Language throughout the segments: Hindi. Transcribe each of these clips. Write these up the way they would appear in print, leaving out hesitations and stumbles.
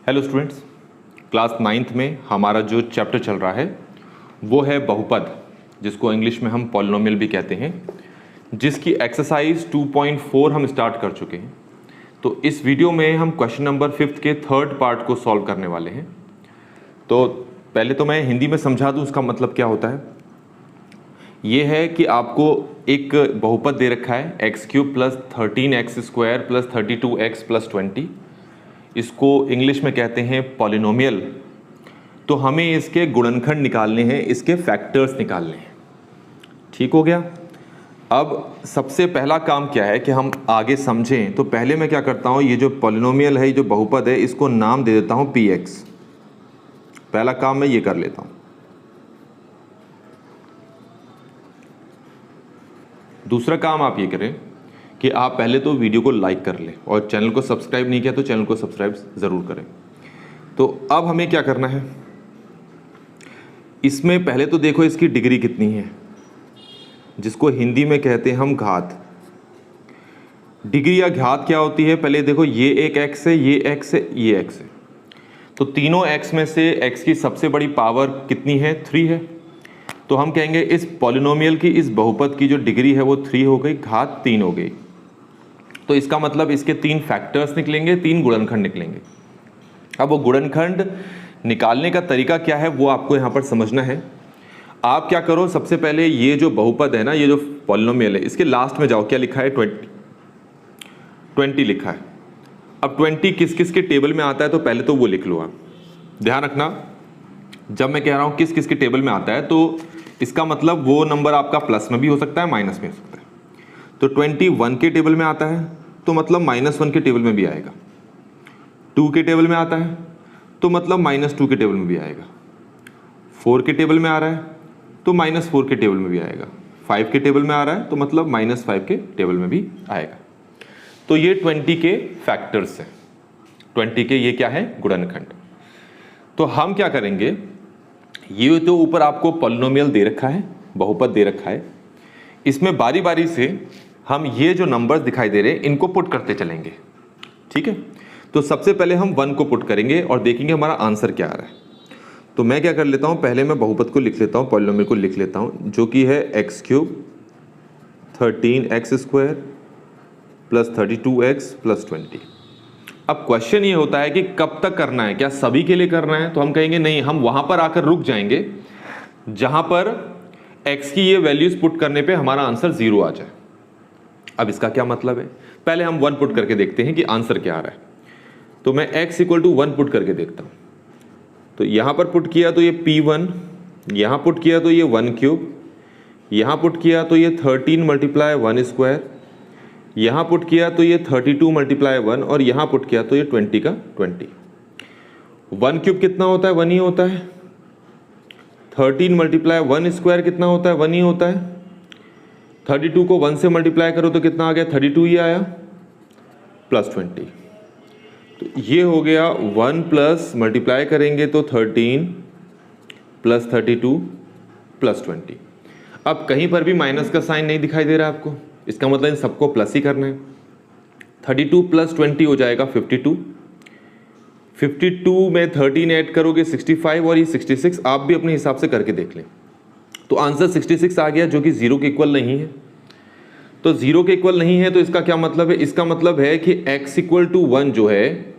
हेलो स्टूडेंट्स, क्लास 9th में हमारा जो चैप्टर चल रहा है वो है बहुपद, जिसको इंग्लिश में हम पॉलिनोमियल भी कहते हैं, जिसकी एक्सरसाइज 2.4 हम स्टार्ट कर चुके हैं। तो इस वीडियो में हम क्वेश्चन नंबर 5 के थर्ड पार्ट को सॉल्व करने वाले हैं। तो पहले तो मैं हिंदी में समझा दूं उसका मतलब क्या होता है। ये है कि आपको एक बहुपद दे रखा है x³ plus 13x² plus 32x plus 20, इसको इंग्लिश में कहते हैं पॉलिनोमियल। तो हमें इसके गुणनखंड निकालने हैं, इसके फैक्टर्स निकालने हैं। ठीक हो गया। अब सबसे पहला काम क्या है कि हम आगे समझें, तो पहले मैं क्या करता हूं, ये जो पॉलिनोमियल है, ये जो बहुपद है, इसको नाम दे देता हूं px। पहला काम मैं ये कर लेता हूं। दूसरा काम आप ये करें कि आप पहले तो वीडियो को लाइक कर लें और चैनल को सब्सक्राइब नहीं किया तो चैनल को सब्सक्राइब ज़रूर करें। तो अब हमें क्या करना है, इसमें पहले तो देखो इसकी डिग्री कितनी है, जिसको हिंदी में कहते हैं हम घात। डिग्री या घात क्या होती है, पहले देखो ये एक x है, ये x है, ये x है। तो तीनों x में से x की सबसे बड़ी पावर कितनी है, 3 है। तो हम कहेंगे इस पॉलिनोमियल की, इस बहुपद की जो डिग्री है वो 3 हो गई, घात 3 हो गई। तो इसका मतलब इसके 3 फैक्टर्स निकलेंगे, 3 गुणनखंड निकलेंगे। अब वो गुणनखंड निकालने का तरीका क्या है वो आपको यहाँ पर समझना है। आप क्या करो, सबसे पहले ये जो बहुपद है ना, ये जो पॉलिनोमियल है, इसके लास्ट में जाओ, क्या लिखा है, 20 लिखा है। अब 20 किस किस के टेबल में आता है तो पहले तो वो लिख लो। आप ध्यान रखना, जब मैं कह रहा हूँ किस किस के टेबल में आता है तो इसका मतलब वो नंबर आपका प्लस में भी हो सकता है, माइनस में हो सकता है। तो 21 के टेबल में आता है तो मतलब -1 के टेबल में भी आएगा। 2 के टेबल में आता है तो मतलब -2 के टेबल में भी आएगा। 4 के टेबल में आ रहा है तो -4 के टेबल में भी आएगा। 5 के टेबल में आ रहा है तो मतलब -5 के टेबल में भी आएगा। तो ये 20 के फैक्टर्स हैं, 20 के ये क्या है, गुणनखंड। तो हम क्या करेंगे, ये तो ऊपर आपको पॉलिनोमियल दे रखा है, बहुपद दे रखा है, इसमें बारी बारी से हम ये जो नंबर्स दिखाई दे रहे हैं इनको पुट करते चलेंगे। ठीक है। तो सबसे पहले हम 1 को पुट करेंगे और देखेंगे हमारा आंसर क्या आ रहा है। तो मैं क्या कर लेता हूं, पहले मैं बहुपद को लिख लेता हूं, पॉलिनोमियल को लिख लेता हूं, जो कि है x³ 13x² plus 32x plus 20। अब क्वेश्चन ये होता है कि कब तक करना है, क्या सभी के लिए करना है। तो हम कहेंगे नहीं, हम वहां पर आकर रुक जाएंगे जहां पर x की ये वैल्यूज पुट करने पे हमारा आंसर 0 आ जाए। अब इसका क्या मतलब है, पहले हम 1 पुट करके देखते हैं कि आंसर क्या आ रहा है। तो मैं x = 1 पुट करके देखता हूं। तो यहां पर पुट किया तो ये p1, यहां पुट किया तो ये 1³, यहां पुट किया तो ये 13 × 1², यहां पुट किया तो ये 32 × 1 और यहां पुट किया तो ये 20 का 20। 1³ कितना होता है, 1 ही होता है। 13 × 1² कितना होता है, 1 ही होता है। 32 को 1 से मल्टीप्लाई करो तो कितना आ गया, 32 ही आया, प्लस 20। तो ये हो गया 1 प्लस मल्टीप्लाई करेंगे तो 13 प्लस 32 प्लस 20। अब कहीं पर भी माइनस का साइन नहीं दिखाई दे रहा आपको, इसका मतलब इन सबको प्लस ही करना है। 32 प्लस 20 हो जाएगा 52। 52 में 13 ऐड करोगे 65 और ये 66, आप भी अपने हिसाब से करके देख लें। तो आंसर 66 आ गया, जो कि 0 के इक्वल नहीं है। तो 0 के इक्वल नहीं है तो इसका क्या मतलब है, इसका मतलब है कि x = 1 जो है,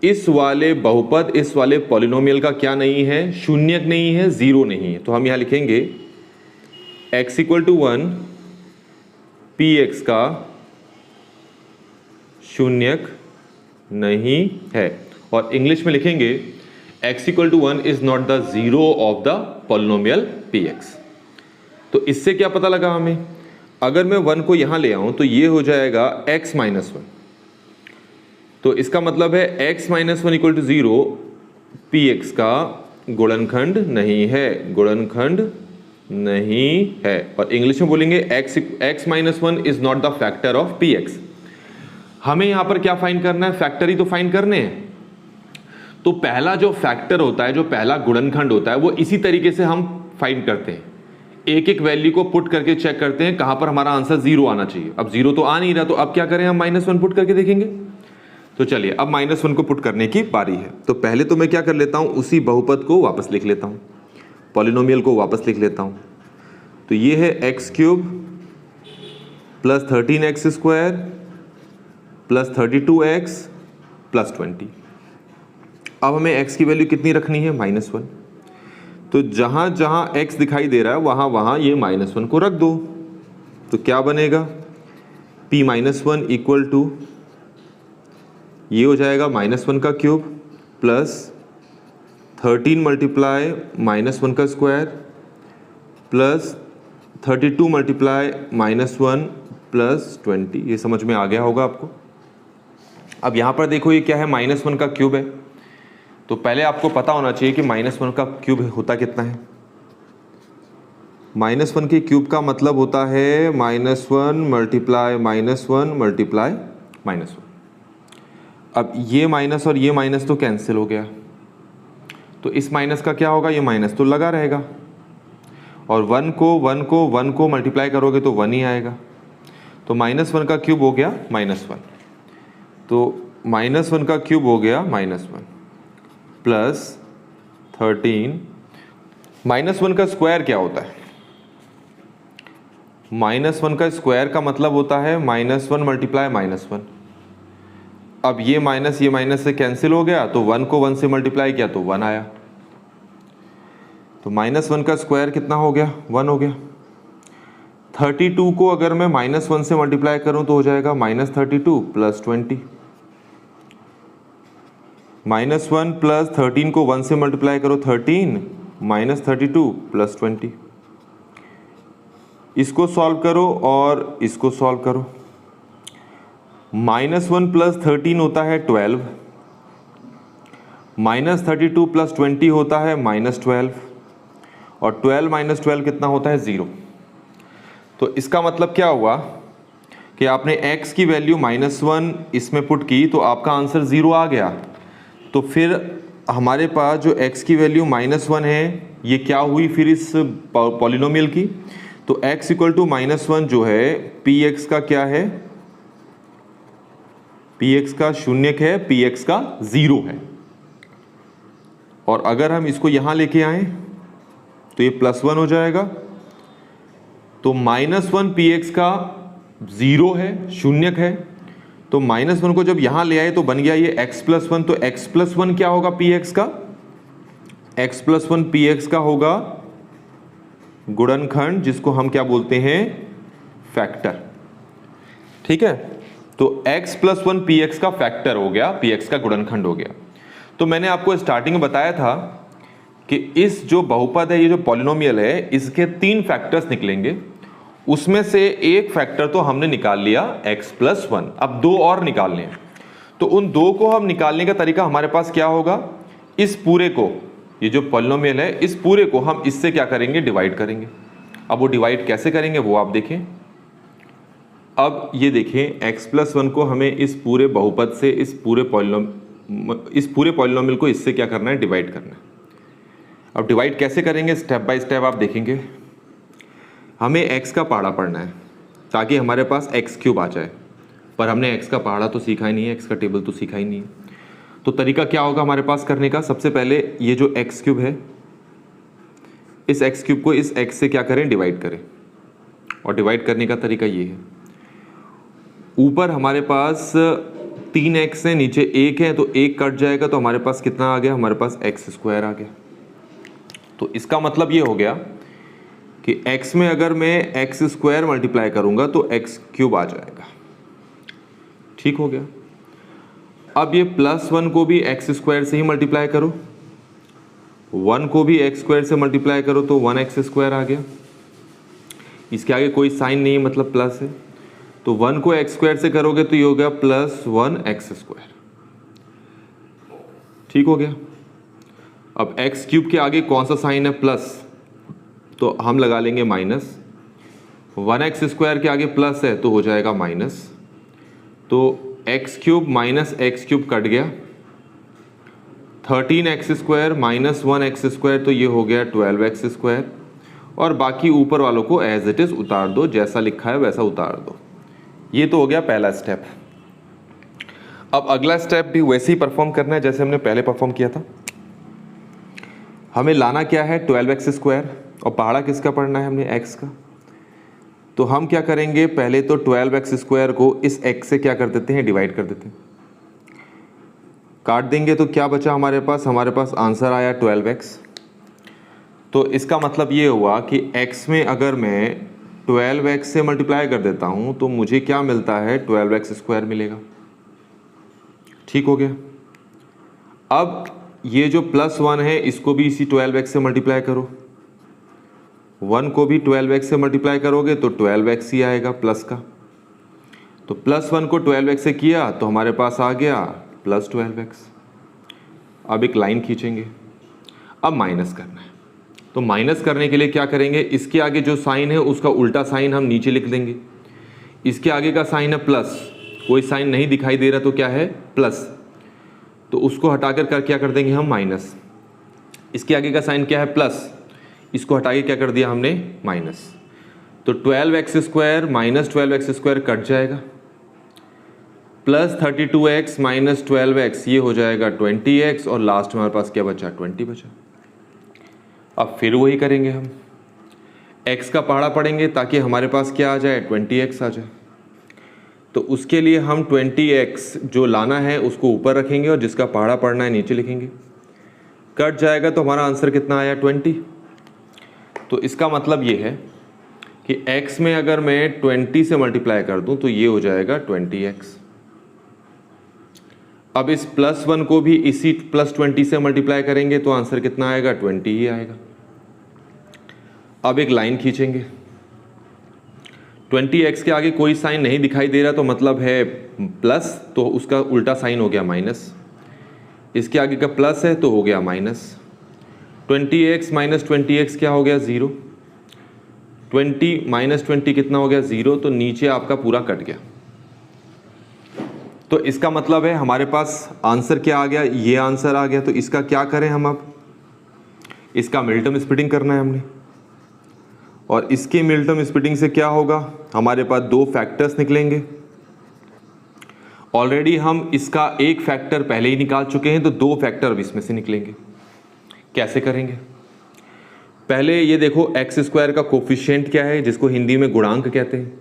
इस वाले बहुपद, इस वाले पॉलिनोमियल का क्या नहीं है, शून्यक नहीं है, 0 नहीं है। तो हम यहां लिखेंगे x = 1 px का शून्यक नहीं है। और इंग्लिश में लिखेंगे x = 1 is not the 0 of the polynomial px। तो इससे क्या पता लगा हमें, अगर मैं 1 को यहां ले आऊं तो ये हो जाएगा x - 1। तो इसका मतलब है x - 1 = 0, px का गुणनखंड नहीं है, गुणनखंड नहीं है। और इंग्लिश में बोलेंगे x - 1 is not the factor of px। हमें यहां पर क्या फाइंड करना है, फैक्टर ही तो फाइंड करने हैं। तो पहला जो फैक्टर होता है, जो पहला गुणनखंड होता है, वो इसी तरीके से हम फाइंड करते हैं। एक एक वैल्यू को पुट करके चेक करते हैं कहां पर हमारा आंसर 0 आना चाहिए। अब 0 तो आ नहीं रहा, तो अब क्या करें, हम -1 पुट करके देखेंगे। तो चलिए अब -1 को पुट करने की बारी है। तो पहले तो मैं क्या कर लेता हूँ, उसी बहुपद को वापस लिख लेता हूँ, पॉलिनोमियल को वापस लिख लेता हूँ। तो ये है x³ plus 13x² plus 32x plus 20। अब हमें x की वैल्यू कितनी रखनी है, -1। तो जहाँ जहाँ x दिखाई दे रहा है वहाँ वहाँ ये -1 को रख दो। तो क्या बनेगा, p-1 इक्वल टू ये हो जाएगा -1 का क्यूब प्लस 13 मल्टीप्लाई -1 का स्क्वायर प्लस 32 मल्टीप्लाई -1 प्लस 20। ये समझ में आ गया होगा आपको। अब यहाँ पर देखो ये क्या है, -1 का क्यूब है। तो पहले आपको पता होना चाहिए कि -1 का क्यूब होता कितना है। -1 के क्यूब का मतलब होता है -1 मल्टीप्लाई -1 मल्टीप्लाई -1। अब ये माइनस और ये माइनस तो कैंसिल हो गया, तो इस माइनस का क्या होगा, ये माइनस तो लगा रहेगा। और 1 को मल्टीप्लाई करोगे तो 1 ही आएगा। तो -1 का क्यूब हो गया -1। तो -1 का क्यूब हो गया -1 प्लस 13। -1 का स्क्वायर क्या होता है, -1 का स्क्वायर का मतलब होता है -1 मल्टीप्लाई -1। अब ये माइनस से कैंसिल हो गया, तो 1 को 1 से मल्टीप्लाई किया तो 1 आया। तो -1 का स्क्वायर कितना हो गया, 1 हो गया। 32 को अगर मैं -1 से मल्टीप्लाई करूं तो हो जाएगा -32 प्लस 20। -1 प्लस 13 को 1 से मल्टीप्लाई करो 13 -32 प्लस 20। इसको सॉल्व करो और इसको सॉल्व करो। -1 प्लस 13 होता है 12, -32 प्लस 20 होता है -12, और 12 - 12 कितना होता है, 0। तो इसका मतलब क्या हुआ कि आपने x की वैल्यू -1 इसमें पुट की तो आपका आंसर 0 आ गया। तो फिर हमारे पास जो x की वैल्यू -1 है ये क्या हुई फिर इस पॉलिनोमियल की। तो x इक्वल टू -1 जो है px का क्या है, px का शून्यक है, px का 0 है। और अगर हम इसको यहां लेके आए तो ये +1 हो जाएगा। तो -1 px का 0 है, शून्यक है। तो -1 को जब यहां ले आए तो बन गया ये x+1। तो x+1 क्या होगा px का, x+1 px का होगा गुणनखंड, जिसको हम क्या बोलते हैं, फैक्टर। ठीक है, तो x+1 px का फैक्टर हो गया, px का गुणनखंड हो गया। तो मैंने आपको स्टार्टिंग में बताया था कि इस जो बहुपद है, ये जो पॉलिनोमियल है, इसके 3 फैक्टर्स निकलेंगे। उसमें से एक फैक्टर तो हमने निकाल लिया x+1, अब 2 और निकालने हैं। तो उन 2 को हम निकालने का तरीका हमारे पास क्या होगा, इस पूरे को, ये जो पॉलिनोमियल है, इस पूरे को हम इससे क्या करेंगे, डिवाइड करेंगे। अब वो डिवाइड कैसे करेंगे वो आप देखें। अब ये देखें, x+1 को हमें इस पूरे बहुपद से, इस पूरे पॉलिनोमियल को इससे क्या करना है, डिवाइड करना है। अब डिवाइड कैसे करेंगे, स्टेप बाय स्टेप आप देखेंगे। हमें x का पहाड़ा पढ़ना है ताकि हमारे पास x³ आ जाए, पर हमने x का पहाड़ा तो सीखा ही नहीं है, x का टेबल तो सीखा ही नहीं है। तो तरीका क्या होगा हमारे पास करने का, सबसे पहले ये जो x³ है, इस x³ को इस x से क्या करें, डिवाइड करें। और डिवाइड करने का तरीका ये है, ऊपर हमारे पास 3x है, नीचे 1 है, तो 1 कट जाएगा तो हमारे पास कितना आ गया, हमारे पास x² आ गया। तो इसका मतलब ये हो गया कि x में अगर मैं x² मल्टीप्लाई करूंगा तो x³ आ जाएगा। ठीक हो गया। अब ये +1 को भी x² से ही मल्टीप्लाई करो, 1 को भी x² से मल्टीप्लाई करो तो 1x² आ गया। इसके आगे कोई साइन नहीं है, मतलब प्लस है। तो 1 को x² से करोगे तो ये हो गया +1x²। ठीक हो गया। अब x³ के आगे कौन सा साइन है, प्लस, तो हम लगा लेंगे माइनस। 1x² के आगे प्लस है तो हो जाएगा माइनस। तो x³ माइनस x³ कट गया, 13x² माइनस 1x² तो ये हो गया 12x²। और बाकी ऊपर वालों को एज इट इज उतार दो, जैसा लिखा है वैसा उतार दो। ये तो हो गया पहला स्टेप। अब अगला स्टेप भी वैसे ही परफॉर्म करना है जैसे हमने पहले परफॉर्म किया था। हमें लाना क्या है 12x² और पहाड़ा किसका पढ़ना है हमने x का। तो हम क्या करेंगे, पहले तो 12x² को इस x से क्या कर देते हैं, डिवाइड कर देते हैं, काट देंगे तो क्या बचा हमारे पास आंसर आया 12x। तो इसका मतलब ये हुआ कि x में अगर मैं 12x से मल्टीप्लाई कर देता हूँ तो मुझे क्या मिलता है, 12x² मिलेगा। ठीक हो गया। अब ये जो +1 है इसको भी इसी 12x से मल्टीप्लाई करो, 1 को भी 12x से मल्टीप्लाई करोगे तो 12x ही आएगा प्लस का। तो +1 को 12x से किया तो हमारे पास आ गया +12x। अब एक लाइन खींचेंगे, अब माइनस करना है। तो माइनस करने के लिए क्या करेंगे, इसके आगे जो साइन है उसका उल्टा साइन हम नीचे लिख देंगे। इसके आगे का साइन है प्लस, कोई साइन नहीं दिखाई दे रहा तो क्या है प्लस, तो उसको हटाकर क्या कर देंगे हम माइनस। इसके आगे का साइन क्या है प्लस, इसको हटा के क्या कर दिया हमने माइनस। तो 12x² माइनस 12x² कट जाएगा, +32x माइनस 12x ये हो जाएगा 20x और लास्ट में हमारे पास क्या बचा, 20 बचा। अब फिर वही करेंगे हम, x का पहाड़ा पढ़ेंगे ताकि हमारे पास क्या आ जाए, 20x आ जाए। तो उसके लिए हम 20x जो लाना है उसको ऊपर रखेंगे और जिसका पहाड़ा पढ़ना है नीचे लिखेंगे। कट जाएगा तो हमारा आंसर कितना आया, 20। तो इसका मतलब ये है कि x में अगर मैं 20 से मल्टीप्लाई कर दूं तो ये हो जाएगा 20x। अब इस +1 को भी इसी +20 से मल्टीप्लाई करेंगे तो आंसर कितना आएगा, 20 ही आएगा। अब एक लाइन खींचेंगे, 20x के आगे कोई साइन नहीं दिखाई दे रहा तो मतलब है प्लस, तो उसका उल्टा साइन हो गया माइनस। इसके आगे का प्लस है तो हो गया माइनस। 20x माइनस 20x क्या हो गया, 0। 20 माइनस 20 कितना हो गया, 0। तो नीचे आपका पूरा कट गया। तो इसका मतलब है हमारे पास आंसर क्या आ गया, ये आंसर आ गया। तो इसका क्या करें हम, अब इसका मिल्टन स्प्लिटिंग करना है हमने, और इसके मिल्टन स्प्लिटिंग से क्या होगा, हमारे पास 2 फैक्टर्स निकलेंगे। ऑलरेडी हम इसका एक फैक्टर पहले ही निकाल चुके हैं, तो 2 फैक्टर अब इसमें से निकलेंगे। कैसे करेंगे, पहले ये देखो x² का कोफिशिएंट क्या है, जिसको हिंदी में गुणांक कहते हैं।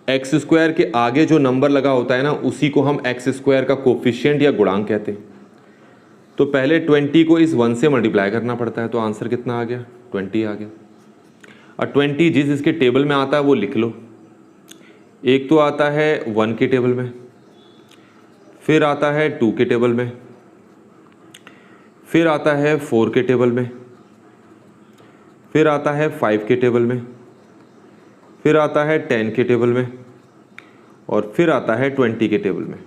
x² के आगे जो नंबर लगा होता है ना, उसी को हम x² का कोफिशिएंट या गुणांक कहते हैं। तो पहले 20 को इस 1 से मल्टीप्लाई करना पड़ता है, तो आंसर कितना आ गया, 20 आ गया। और 20 जिस इसके टेबल में आता है वो लिख लो। एक तो आता है 1 के टेबल में, फिर आता है 2 के टेबल में, फिर आता है 4 के टेबल में, फिर आता है 5 के टेबल में, फिर आता है 10 के टेबल में, और फिर आता है 20 के टेबल में।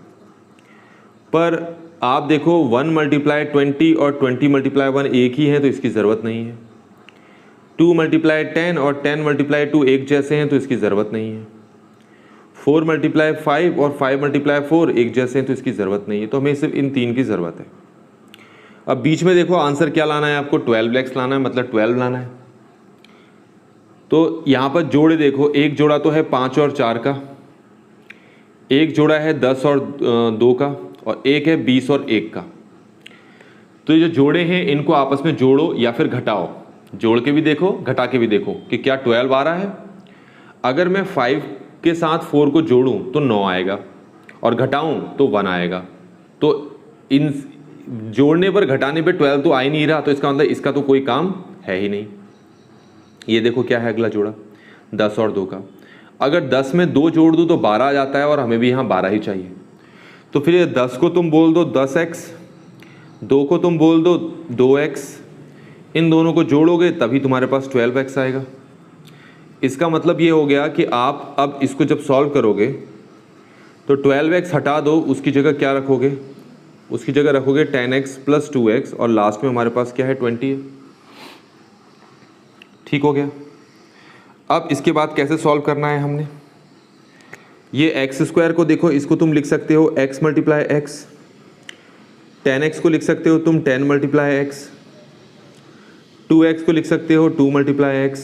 पर आप देखो 1 × 20 और 20 × 1 एक ही है, तो इसकी ज़रूरत नहीं है। 2 × 10 और 10 × 2 एक जैसे हैं, तो इसकी ज़रूरत नहीं है। 4 × 5 और 5 × 4 एक जैसे हैं, तो इसकी ज़रूरत नहीं है। तो हमें सिर्फ इन 3 की ज़रूरत है। अब बीच में देखो आंसर क्या लाना है आपको, 12x लाना है, मतलब 12 लाना है। तो यहाँ पर जोड़े देखो, एक जोड़ा तो है 5 और 4 का, एक जोड़ा है 10 और 2 का, और एक है 20 और 1 का। तो ये जो जोड़े हैं इनको आपस में जोड़ो या फिर घटाओ, जोड़ के भी देखो घटा के भी देखो कि क्या 12 आ रहा है। अगर मैं 5 के साथ 4 को जोड़ूं तो 9 आएगा, और घटाऊं तो 1 आएगा। तो इन जोड़ने पर घटाने पे 12 तो आ ही नहीं रहा, तो इसका मतलब इसका तो कोई काम है ही नहीं। ये देखो क्या है अगला जोड़ा, 10 और 2 का। अगर 10 में 2 जोड़ दूँ तो 12 आ जाता है, और हमें भी यहाँ 12 ही चाहिए। तो फिर ये 10 को तुम बोल दो 10x, 2 को तुम बोल दो 2x, इन दोनों को जोड़ोगे तभी तुम्हारे पास 12x आएगा। इसका मतलब ये हो गया कि आप अब इसको जब सॉल्व करोगे तो 12x हटा दो, उसकी जगह क्या रखोगे, उसकी जगह रखोगे 10x + 2x, और लास्ट में हमारे पास क्या है, 20 है। ठीक हो गया। अब इसके बाद कैसे सॉल्व करना है हमने, ये x² को देखो, इसको तुम लिख सकते हो x × x, 10x को लिख सकते हो तुम 10 × x, 2x को लिख सकते हो 2 × x,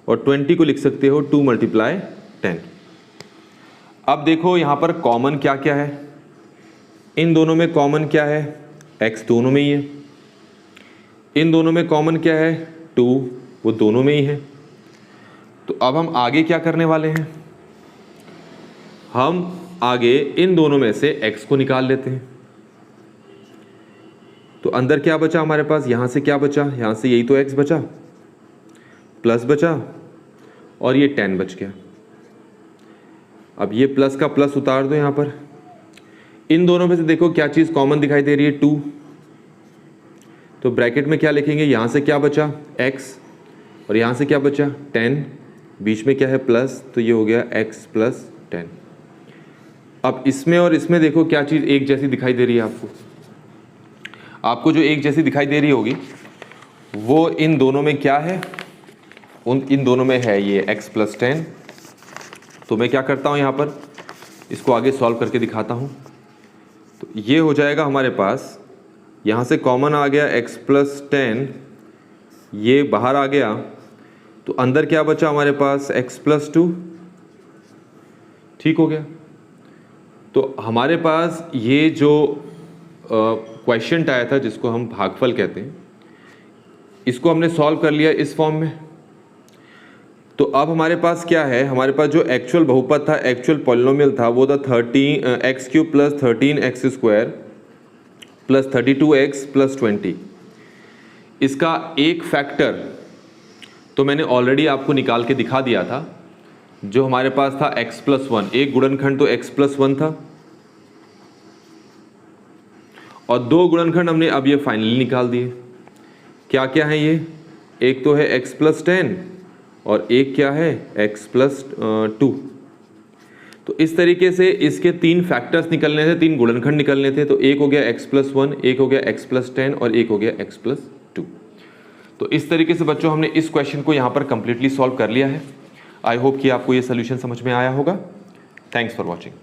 और 20 को लिख सकते हो 2 × 10। अब देखो यहाँ पर कॉमन क्या क्या है, इन दोनों में कॉमन क्या है, x दोनों में ही है। इन दोनों में कॉमन क्या है, 2, वो दोनों में ही है। तो अब हम आगे क्या करने वाले हैं, हम आगे इन दोनों में से x को निकाल लेते हैं। तो अंदर क्या बचा हमारे पास, यहाँ से क्या बचा, यहाँ से यही तो x बचा, प्लस बचा और ये 10 बच गया। अब ये प्लस का प्लस उतार दो यहाँ पर। इन दोनों में से देखो क्या चीज़ कॉमन दिखाई दे रही है, 2। तो ब्रैकेट में क्या लिखेंगे, यहाँ से क्या बचा x और यहाँ से क्या बचा 10, बीच में क्या है प्लस, तो ये हो गया x प्लस 10। अब इसमें और इसमें देखो क्या चीज़ एक जैसी दिखाई दे रही है आपको जो एक जैसी दिखाई दे रही होगी वो इन दोनों में क्या है, इन दोनों में है ये x प्लस 10। तो मैं क्या करता हूँ यहाँ पर इसको आगे सॉल्व करके दिखाता हूँ। तो ये हो जाएगा हमारे पास, यहाँ से कॉमन आ गया x प्लस 10, ये बाहर आ गया, तो अंदर क्या बचा हमारे पास x प्लस 2। ठीक हो गया। तो हमारे पास ये जो क्वेश्चन आया था जिसको हम भागफल कहते हैं, इसको हमने सॉल्व कर लिया इस फॉर्म में। तो अब हमारे पास क्या है, हमारे पास जो एक्चुअल बहुपद था, एक्चुअल पॉलिनोमियल था, वो था 13x³ plus 13x² plus 32x plus 20। इसका एक फैक्टर तो मैंने ऑलरेडी आपको निकाल के दिखा दिया था, जो हमारे पास था x प्लस 1। एक गुणनखंड तो x प्लस 1 था और 2 गुणनखंड हमने अब ये फाइनली निकाल दिए। क्या क्या है ये, एक तो है x प्लस 10 और एक क्या है x प्लस 2। तो इस तरीके से इसके 3 फैक्टर्स निकलने थे, 3 गुणनखंड निकलने थे। तो एक हो गया x प्लस 1, एक हो गया x प्लस 10 और एक हो गया x प्लस 2। तो इस तरीके से बच्चों हमने इस क्वेश्चन को यहाँ पर कंप्लीटली सॉल्व कर लिया है। आई होप कि आपको ये सोल्यूशन समझ में आया होगा। Thanks for watching.